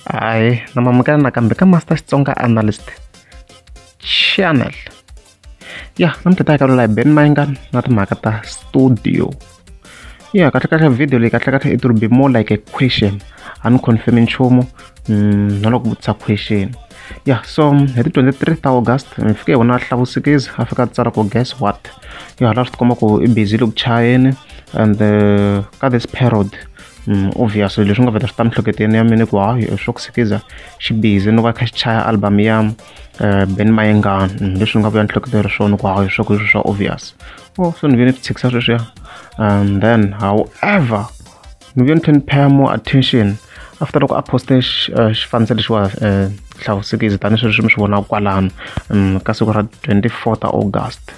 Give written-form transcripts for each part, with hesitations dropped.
Hi, namamukela nakambe ka Master Xitsonga Analyst Channel. Ya, namuntlha ta hi kalula hi Ben Mayengani na timhaka ta studio. Ya, kahle video leyi kahle it will be more like a question. A ni confirm nchumu na loko vutisa question. Yeah, so hi ti 23 ta August mi fike hi wona hlavusikizi a fika tsara ku guess what. Ya, la swi tikomba ku i busy loko chayeni and ka this period obviously leswi nga veta swi ta mihleketeni ya mina ku hayi swo ku sikiza xi busy no va kha xi chaya album ya Ben Mayengani leswi nga vuya ni hleketela swona ku hayi swa ku swa obvious. So ni ve ni tshikisa sweswiya and then however ni ve ni tlhe ni pay more attention after loko a poste xifaniso lexiwa hlavusikizi tanihi sweswi mi swi vonaka kwalano ka siku ra 24 ta August.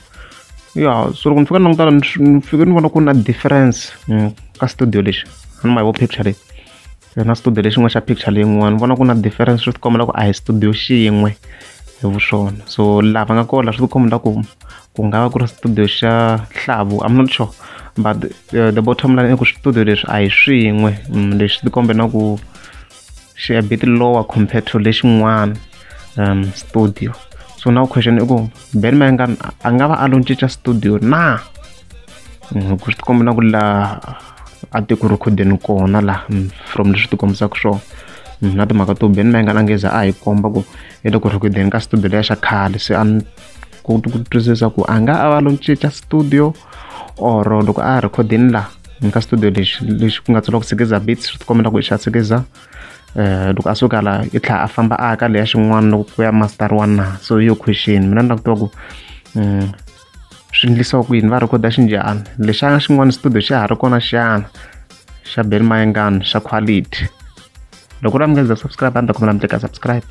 Ya, so loko ni fika ni languta ni fike ni vona ku na difference ka studio lexi ni ma hi vo picture leyi na studio lexin'we xa picture leyin'wana ni vona ku na difference swi tikombela ku a hi studio xin'we hi vuswona. So lava nga kola swi tikombela ku nga va ku ri studio xa Hlavu, I'm not sure but the bottom line i ku studio leswi a hi swin'we leswi tikombela ku xi a bit lower compared to lexin'wana studio. So now question i ku Ben Mayengani a nga va a lo cinca studio na ku swi tikombela ku la a ti ku rhekhodeni kona la from leswi ti kombisaka swona na timhaka to Ben Mayengani a ngeza a hi komba ku i le ku rhekhodeni ka studio leya xa khale se a ni ku twisisa ku a nga a va lo cinca studio or loko a rhekhodeni la ka studio lexi ku nga tsariwa ku Sikiza Beats swi tikombela ku i xa Sikiza loko a suka la i tlhela a famba a ka leya xin'wana loko ku ya masteriwa na. So hiyo question mina ni lava ku tiva ku swi endlisiwa ku yini va rhekhoda xinjhani lexa xin'wana studio xa ha ri kona xana xa Ben Mayengani xa quality. Loko u nga se subscribe a ni ta kombela mi teka subscribe.